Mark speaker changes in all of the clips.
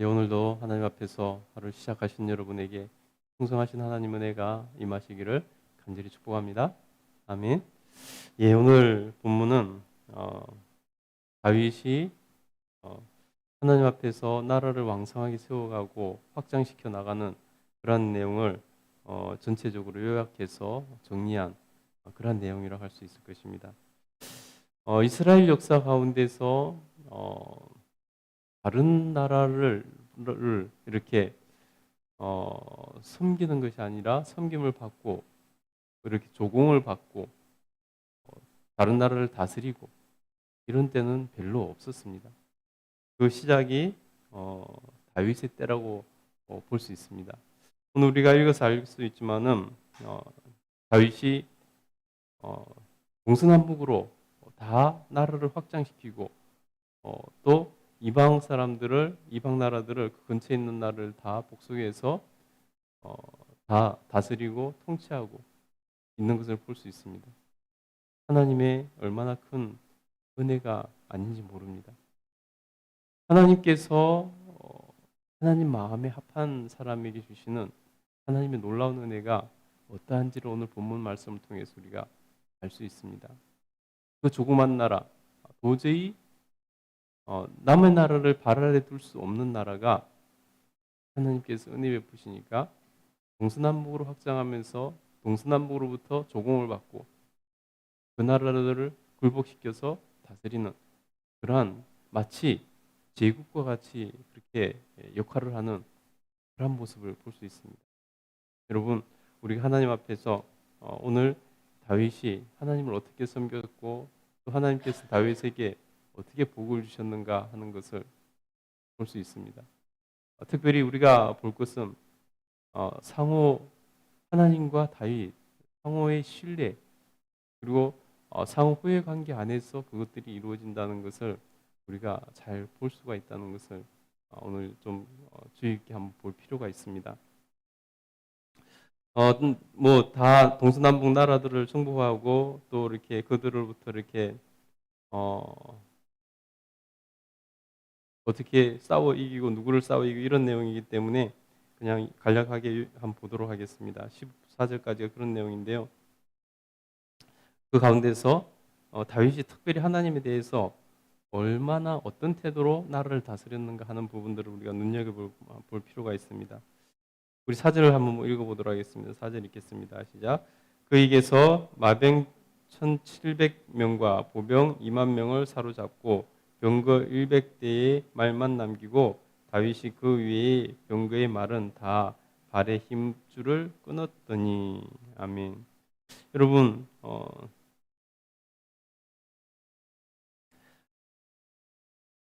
Speaker 1: 오늘도 하나님 앞에서 하루를 시작하신 여러분에게 풍성하신 하나님 은혜가 임하시기를 간절히 축복합니다. 아멘. 오늘 본문은 다윗이 하나님 앞에서 나라를 왕성하게 세워가고 확장시켜 나가는 그런 내용을 전체적으로 요약해서 정리한 그런 내용이라고 할 수 있을 것입니다. 이스라엘 역사 가운데서 다른 나라를 이렇게 섬기는 것이 아니라 섬김을 받고 이렇게 조공을 받고 다른 나라를 다스리고 이런 때는 별로 없었습니다. 그 시작이 다윗의 때라고 볼 수 있습니다. 오늘 우리가 읽어서 알 수 있지만은 다윗이 동서남북으로 다 나라를 확장시키고 또 이방 나라들을 그 근처에 있는 나라를 다 복속해서 다 다스리고 통치하고 있는 것을 볼 수 있습니다. 하나님의 얼마나 큰 은혜가 아닌지 모릅니다. 하나님께서 하나님 마음에 합한 사람에게 주시는 하나님의 놀라운 은혜가 어떠한지를 오늘 본문 말씀을 통해서 우리가 알 수 있습니다. 그 조그만 나라, 도저히 남의 나라를 발 아래 둘 수 없는 나라가 하나님께서 은혜 베푸시니까 동서남북으로 확장하면서 동서남북으로부터 조공을 받고 그 나라들을 굴복시켜서 다스리는 그러한 마치 제국과 같이 그렇게 역할을 하는 그런 모습을 볼 수 있습니다. 여러분, 우리가 하나님 앞에서 오늘 다윗이 하나님을 어떻게 섬겼고 또 하나님께서 다윗에게 어떻게 복을 주셨는가 하는 것을 볼 수 있습니다. 특별히 우리가 볼 것은 상호 하나님과 다윗 상호의 신뢰 그리고 상호 후회 관계 안에서 그것들이 이루어진다는 것을 우리가 잘 볼 수가 있다는 것을 오늘 좀 주의 있게 한번 볼 필요가 있습니다. 뭐 다 동서남북 나라들을 정복하고 또 이렇게 그들로부터 이렇게 어떻게 싸워 이기고 누구를 싸워 이기고 이런 내용이기 때문에 그냥 간략하게 한번 보도록 하겠습니다. 14절까지가 그런 내용인데요. 그 가운데서 다윗이 특별히 하나님에 대해서 얼마나 어떤 태도로 나라를 다스렸는가 하는 부분들을 우리가 눈여겨볼 필요가 있습니다. 우리 4절을 한번 읽어보도록 하겠습니다. 4절 읽겠습니다. 시작. 그에게서 마병 1700명과 보병 2만 명을 사로잡고 병거 100대의 말만 남기고 다윗이 그 위에 병거의 말은 다 발의 힘줄을 끊었더니. 아멘. 여러분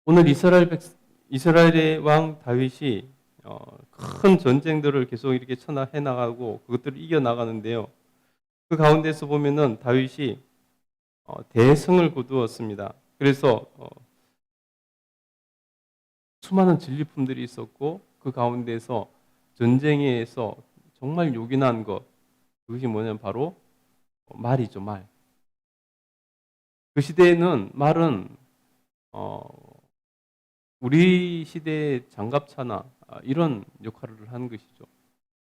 Speaker 1: 오늘 이스라엘의 왕 다윗이 큰 전쟁들을 계속 이렇게 해 나가고 그것들을 이겨 나가는데요. 그 가운데서 보면은 다윗이 대승을 거두었습니다. 그래서 수많은 진리품들이 있었고 그 가운데서 전쟁에서 정말 요긴한 것 그것이 뭐냐면 바로 말이죠, 말. 그 시대에는 말은 우리 시대의 장갑차나 이런 역할을 하는 것이죠.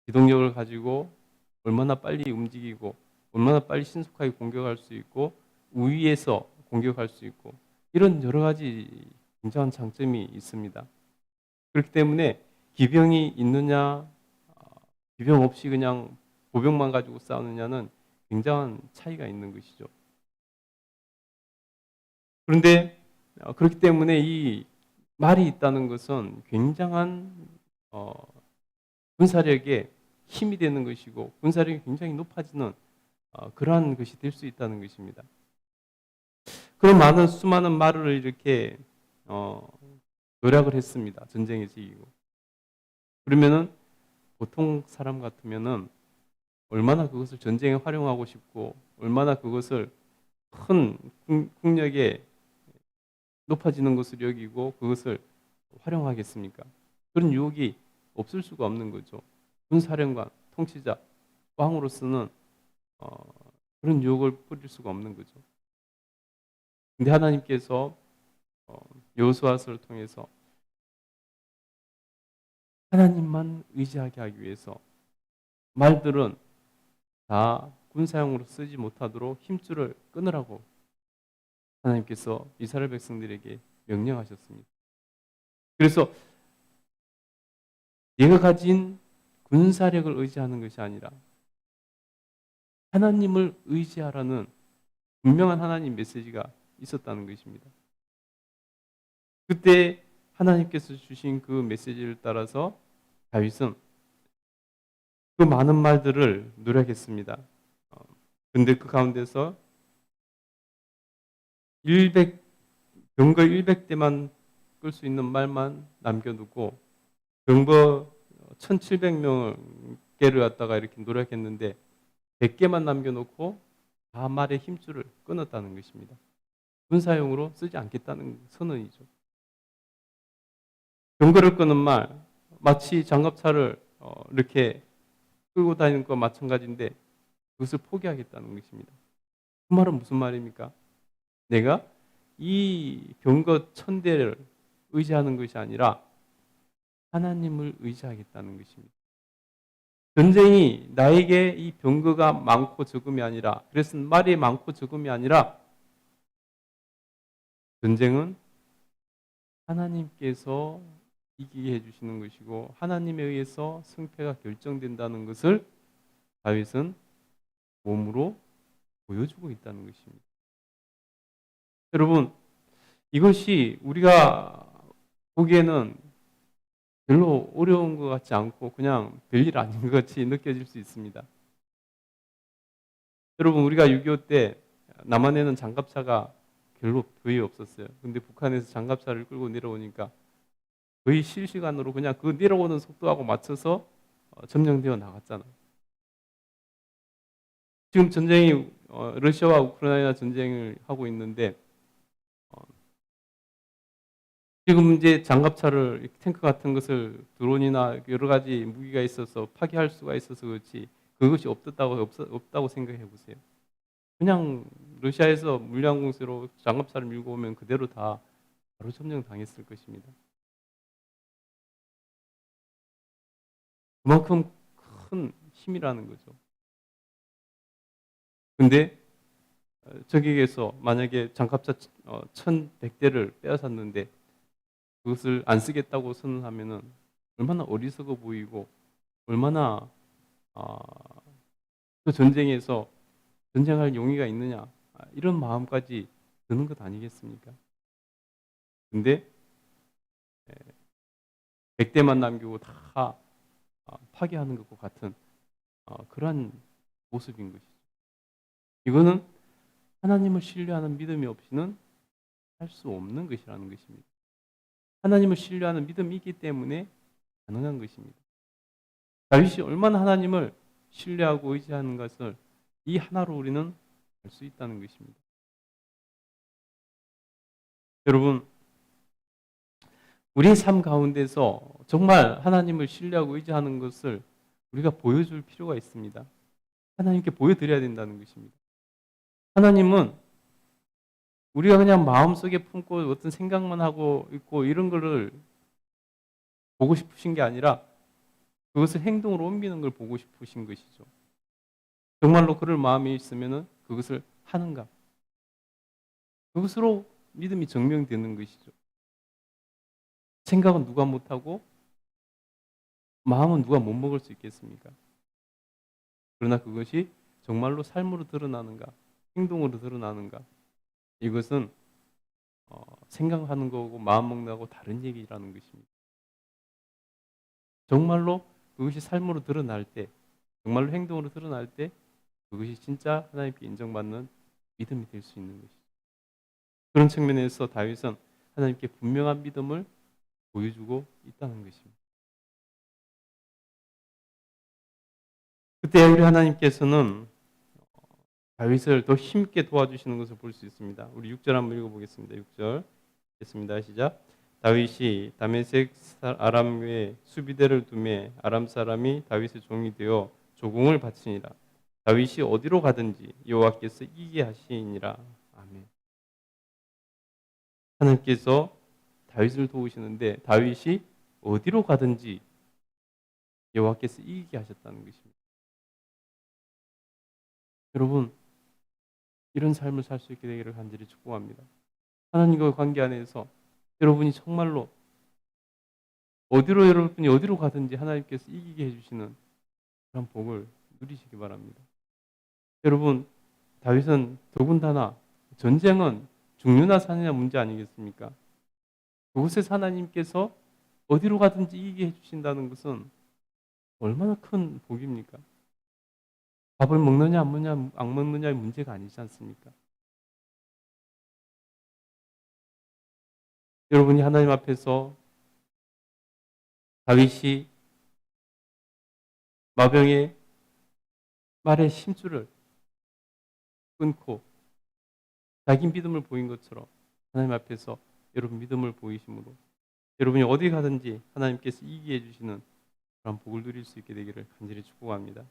Speaker 1: 기동력을 가지고 얼마나 빨리 움직이고 얼마나 빨리 신속하게 공격할 수 있고 우위에서 공격할 수 있고 이런 여러 가지 굉장한 장점이 있습니다. 그렇기 때문에 기병이 있느냐 기병 없이 그냥 보병만 가지고 싸우느냐는 굉장한 차이가 있는 것이죠. 그런데 그렇기 때문에 이 말이 있다는 것은 굉장한 군사력에 힘이 되는 것이고 군사력이 굉장히 높아지는 그러한 것이 될 수 있다는 것입니다. 그런 수많은 말을 이렇게 노력을 했습니다. 전쟁에서 이기고. 그러면은 보통 사람 같으면은 얼마나 그것을 전쟁에 활용하고 싶고 얼마나 그것을 큰 국력에 높아지는 것을 여기고 그것을 활용하겠습니까? 그런 유혹이 없을 수가 없는 거죠. 군사령관, 통치자, 왕으로서는 그런 유혹을 뿌릴 수가 없는 거죠. 근데 하나님께서 여호수아서를 통해서 하나님만 의지하게 하기 위해서 말들은 다 군사용으로 쓰지 못하도록 힘줄을 끊으라고 하나님께서 이스라엘 백성들에게 명령하셨습니다. 그래서 내가 가진 군사력을 의지하는 것이 아니라 하나님을 의지하라는 분명한 하나님 메시지가 있었다는 것입니다. 그때 하나님께서 주신 그 메시지를 따라서 다윗은 그 많은 말들을 누락했습니다. 근데 그 가운데서 병거 100대만 끌 수 있는 말만 남겨두고 병거 1700명께를 갖다가 이렇게 노력했는데 100개만 남겨놓고 다 말의 힘줄을 끊었다는 것입니다. 군사용으로 쓰지 않겠다는 선언이죠. 병거를 끄는 말, 마치 장갑차를 이렇게 끌고 다니는 것과 마찬가지인데 그것을 포기하겠다는 것입니다. 그 말은 무슨 말입니까? 내가 이 병거 1000대를 의지하는 것이 아니라 하나님을 의지하겠다는 것입니다. 전쟁이 나에게 이 병거가 많고 적음이 아니라, 그래서 말이 많고 적음이 아니라 전쟁은 하나님께서 이기게 해주시는 것이고 하나님에 의해서 승패가 결정된다는 것을 다윗은 몸으로 보여주고 있다는 것입니다. 여러분, 이것이 우리가 보기에는 별로 어려운 것 같지 않고 그냥 별일 아닌 것 같이 느껴질 수 있습니다. 여러분, 우리가 6.25 때 남한에는 장갑차가 별로 거의 없었어요. 근데 북한에서 장갑차를 끌고 내려오니까 거의 실시간으로 그냥 그 내려오는 속도하고 맞춰서 점령되어 나갔잖아요. 지금 전쟁이 러시아와 우크라이나 전쟁을 하고 있는데 지금 이제 장갑차를 탱크 같은 것을 드론이나 여러 가지 무기가 있어서 파괴할 수가 있어서 그렇지 그것이 없다고 생각해 보세요. 그냥 러시아에서 물량 공세로 장갑차를 밀고 오면 그대로 다 바로 점령 당했을 것입니다. 그만큼 큰 힘이라는 거죠. 근데 적에게서 만약에 장갑차 1100대를 빼앗았는데 그것을 안 쓰겠다고 선언하면은 얼마나 어리석어 보이고 얼마나 그 전쟁에서 전쟁할 용의가 있느냐 이런 마음까지 드는 것 아니겠습니까? 근데 100대만 남기고 다 파괴하는 것과 같은 그러한 모습인 것이죠. 이거는 하나님을 신뢰하는 믿음이 없이는 할 수 없는 것이라는 것입니다. 하나님을 신뢰하는 믿음이 있기 때문에 가능한 것입니다. 다윗이 얼마나 하나님을 신뢰하고 의지하는 것을 이 하나로 우리는 알 수 있다는 것입니다. 여러분, 우리의 삶 가운데서 정말 하나님을 신뢰하고 의지하는 것을 우리가 보여줄 필요가 있습니다. 하나님께 보여드려야 된다는 것입니다. 하나님은 우리가 그냥 마음속에 품고 어떤 생각만 하고 있고 이런 거를 보고 싶으신 게 아니라 그것을 행동으로 옮기는 걸 보고 싶으신 것이죠. 정말로 그럴 마음이 있으면 그것을 하는가? 그것으로 믿음이 증명되는 것이죠. 생각은 누가 못하고 마음은 누가 못 먹을 수 있겠습니까? 그러나 그것이 정말로 삶으로 드러나는가? 행동으로 드러나는가? 이것은 생각하는 거고 마음 먹는 거하고 다른 얘기라는 것입니다. 정말로 그것이 삶으로 드러날 때, 정말로 행동으로 드러날 때 그것이 진짜 하나님께 인정받는 믿음이 될 수 있는 것이죠. 그런 측면에서 다윗은 하나님께 분명한 믿음을 보여주고 있다는 것입니다. 그때 우리 하나님께서는 다윗을 더 힘있게 도와주시는 것을 볼 수 있습니다. 우리 6절 한번 읽어보겠습니다. 6절 읽겠습니다. 시작. 다윗이 다메섹 아람에 수비대를 두매 아람 사람이 다윗의 종이 되어 조공을 바치니라. 다윗이 어디로 가든지 여호와께서 이기게 하시니라. 아멘. 하나님께서 다윗을 도우시는데 다윗이 어디로 가든지 여호와께서 이기게 하셨다는 것입니다. 여러분, 이런 삶을 살 수 있게 되기를 간절히 축복합니다. 하나님과의 관계 안에서 여러분이 정말로 여러분이 어디로 가든지 하나님께서 이기게 해주시는 그런 복을 누리시기 바랍니다. 여러분, 다윗은 더군다나 전쟁은 죽느냐 사느냐 문제 아니겠습니까? 그곳에서 하나님께서 어디로 가든지 이기게 해주신다는 것은 얼마나 큰 복입니까? 밥을 먹느냐 안 먹느냐의 문제가 아니지 않습니까? 여러분이 하나님 앞에서 다윗이 마병의 말의 심줄을 끊고 자기 믿음을 보인 것처럼 하나님 앞에서 여러분 믿음을 보이심으로 여러분이 어디 가든지 하나님께서 이기게 해주시는 그런 복을 누릴 수 있게 되기를 간절히 축복합니다.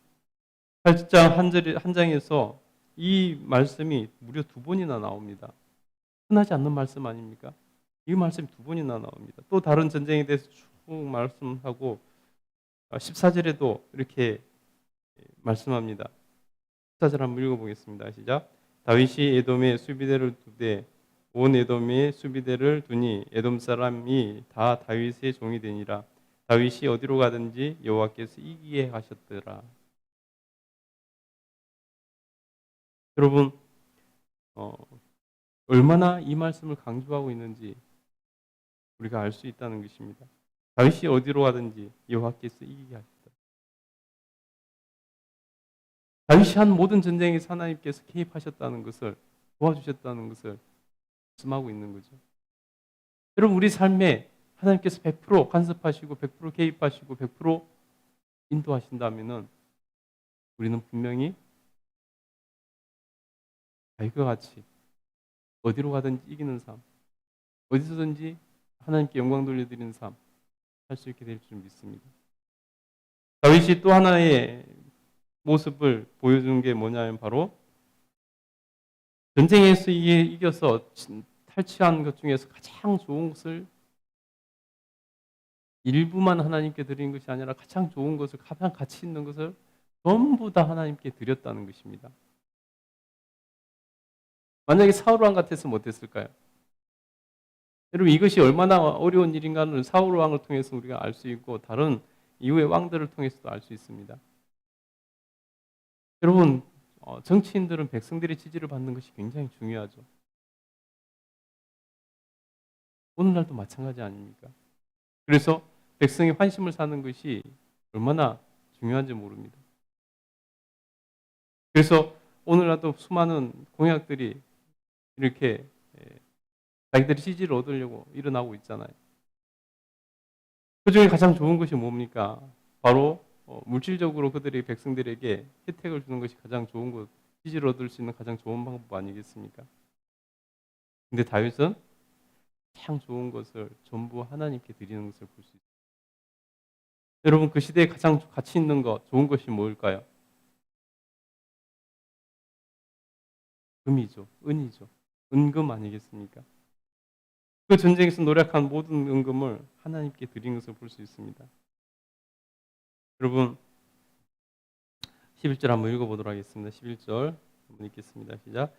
Speaker 1: 8장 한 장에서 이 말씀이 무려 2번이나 나옵니다. 흔하지 않는 말씀 아닙니까? 이 말씀이 2번이나 나옵니다. 또 다른 전쟁에 대해서 쭉 말씀하고 14절에도 이렇게 말씀합니다. 14절 한번 읽어보겠습니다. 시작. 다윗이 에돔의 수비대를 두되 온 에돔의 수비대를 두니 에돔 사람이 다 다윗의 종이 되니라. 다윗이 어디로 가든지 여호와께서 이기게 하셨더라. 여러분, 얼마나 이 말씀을 강조하고 있는지 우리가 알 수 있다는 것입니다. 다윗이 어디로 가든지 여호와께서 이기게 하셨다. 다윗이 한 모든 전쟁에서 하나님께서 개입하셨다는 것을, 도와주셨다는 것을 말씀하고 있는 거죠. 여러분, 우리 삶에 하나님께서 100% 간섭하시고 100% 개입하시고 100% 인도하신다면은 우리는 분명히 다윗과 같이 어디로 가든지 이기는 삶, 어디서든지 하나님께 영광 돌려드리는 삶 할 수 있게 될 줄 믿습니다. 다윗이 또 하나의 모습을 보여주는 게 뭐냐면 바로 전쟁에서 이겨서 탈취한 것 중에서 가장 좋은 것을 일부만 하나님께 드리는 것이 아니라 가장 좋은 것을, 가장 가치 있는 것을 전부 다 하나님께 드렸다는 것입니다. 만약에 사울 왕 같았으면 어땠을까요? 여러분, 이것이 얼마나 어려운 일인가는 사울 왕을 통해서 우리가 알 수 있고 다른 이후의 왕들을 통해서도 알 수 있습니다. 여러분, 정치인들은 백성들의 지지를 받는 것이 굉장히 중요하죠. 오늘날도 마찬가지 아닙니까? 그래서 백성의 환심을 사는 것이 얼마나 중요한지 모릅니다. 그래서 오늘날도 수많은 공약들이 이렇게 자기들이 지지를 얻으려고 일어나고 있잖아요. 그 중에 가장 좋은 것이 뭡니까? 바로 물질적으로 그들의 백성들에게 혜택을 주는 것이 가장 좋은 것, 지지를 얻을 수 있는 가장 좋은 방법 아니겠습니까? 근데 다윗은 가장 좋은 것을 전부 하나님께 드리는 것을 볼 수 있습니다. 여러분, 그 시대에 가장 가치 있는 것, 좋은 것이 뭘까요? 금이죠. 은이죠. 은금 아니겠습니까? 그 전쟁에서 노력한 모든 은금을 하나님께 드린 것을 볼 수 있습니다. 여러분, 11절 한번 읽어보도록 하겠습니다. 11절 한번 읽겠습니다. 시작.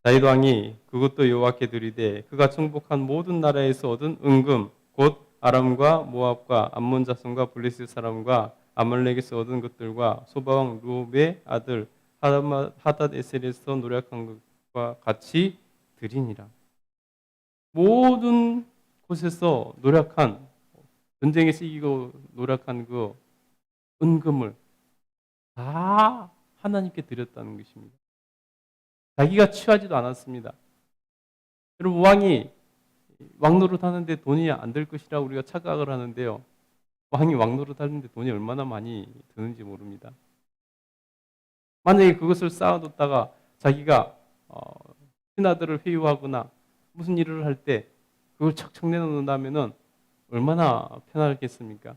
Speaker 1: 다윗 왕이 그것도 여호와께 드리되 그가 정복한 모든 나라에서 얻은 은금 곧 아람과 모압과 암몬 자손과 블레셋 사람과 아말렉에서 얻은 것들과 소바왕 루옵의 아들 하닷에셀에서 노력한 것과 같이 드리니라. 모든 곳에서 노력한, 전쟁에서 이기고 노력한 그 은금을 다 하나님께 드렸다는 것입니다. 자기가 취하지도 않았습니다. 여러분, 왕이 왕노릇 하는데 돈이 안 들 것이라고 우리가 착각을 하는데요. 왕이 왕노릇 하는데 돈이 얼마나 많이 드는지 모릅니다. 만약에 그것을 쌓아뒀다가 자기가 신하들을 회유하거나 무슨 일을 할 때 그걸 척척 내놓는다면 얼마나 편하겠습니까?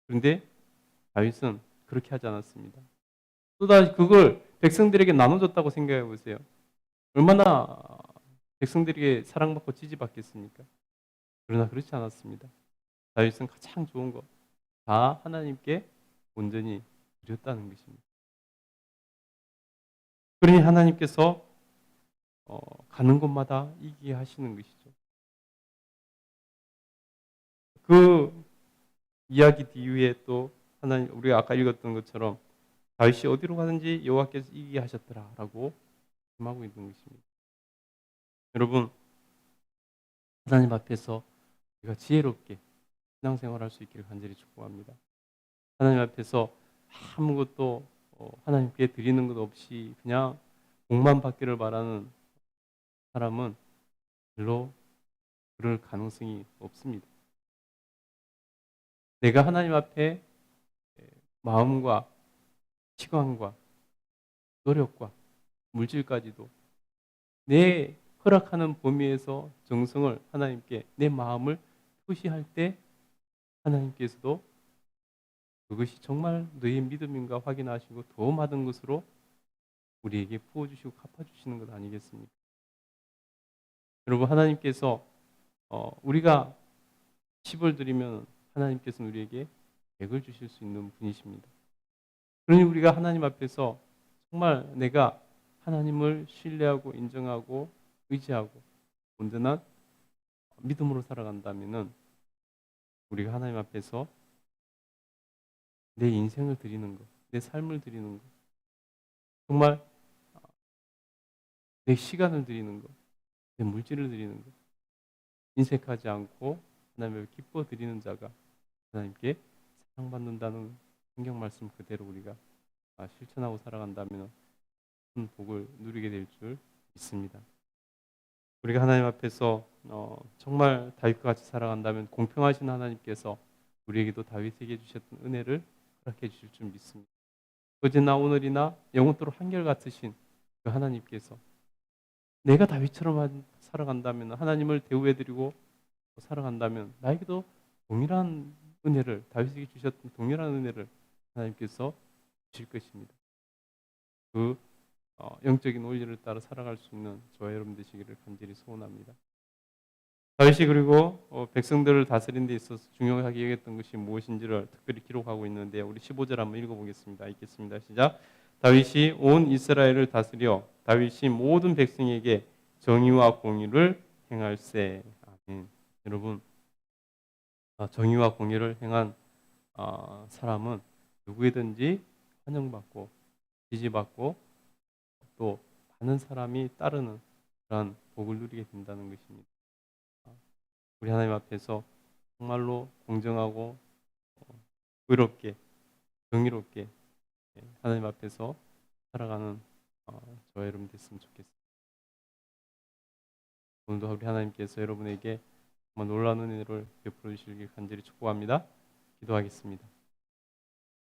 Speaker 1: 그런데 다윗은 그렇게 하지 않았습니다. 또다시 그걸 백성들에게 나눠줬다고 생각해 보세요. 얼마나 백성들에게 사랑받고 지지받겠습니까? 그러나 그렇지 않았습니다. 다윗은 가장 좋은 것 다 하나님께 온전히 드렸다는 것입니다. 그러니 하나님께서 가는 곳마다 이기게 하시는 것이죠. 그 이야기 뒤에 또 하나님 우리가 아까 읽었던 것처럼 다윗이 어디로 가든지 여호와께서 이기게 하셨더라라고 말하고 있는 것입니다. 여러분 하나님 앞에서 우리가 지혜롭게 신앙생활할 수 있기를 간절히 축복합니다. 하나님 앞에서 아무것도 하나님께 드리는 것 없이 그냥 복만 받기를 바라는 사람은 별로 그럴 가능성이 없습니다. 내가 하나님 앞에 마음과 시간과 노력과 물질까지도 내 허락하는 범위에서 정성을 하나님께 내 마음을 표시할 때 하나님께서도 그것이 정말 너의 믿음인가 확인하시고 더 많은 것으로 우리에게 부어주시고 갚아주시는 것 아니겠습니까? 여러분 하나님께서 우리가 10을 드리면 하나님께서는 우리에게 100을 주실 수 있는 분이십니다. 그러니 우리가 하나님 앞에서 정말 내가 하나님을 신뢰하고 인정하고 의지하고 온전한 믿음으로 살아간다면은 우리가 하나님 앞에서 내 인생을 드리는 것, 내 삶을 드리는 것, 정말 내 시간을 드리는 것, 내 물질을 드리는 것, 인색하지 않고 하나님을 기뻐 드리는 자가 하나님께 사랑받는다는 성경 말씀 그대로 우리가 실천하고 살아간다면 큰 복을 누리게 될 줄 믿습니다. 우리가 하나님 앞에서 정말 다윗과 같이 살아간다면 공평하신 하나님께서 우리에게도 다윗에게 주셨던 은혜를 허락해 주실 줄 믿습니다. 어제나 오늘이나 영원토록 한결같으신 그 하나님께서 내가 다윗처럼 살아간다면 하나님을 대우해드리고 살아간다면 나에게도 동일한 은혜를 다윗에게 주셨던 동일한 은혜를 하나님께서 주실 것입니다. 그 영적인 원리를 따라 살아갈 수 있는 저와 여러분 되시기를 간절히 소원합니다. 다윗이 그리고 백성들을 다스리는 데 있어서 중요하게 여겼던 것이 무엇인지를 특별히 기록하고 있는데 우리 15절 한번 읽어보겠습니다. 읽겠습니다. 시작. 다윗이 온 이스라엘을 다스려 다윗이 모든 백성에게 정의와 공의를 행할세. 아멘. 여러분 정의와 공의를 행한 사람은 누구이든지 환영받고 지지받고 또 많은 사람이 따르는 그런 복을 누리게 된다는 것입니다. 우리 하나님 앞에서 정말로 공정하고 의롭게 정의롭게 하나님 앞에서 살아가는 저와 여러분 됐으면 좋겠습니다. 오늘도 우리 하나님께서 여러분에게 정말 놀라운 은혜를 베풀어 주시길 간절히 축복합니다. 기도하겠습니다.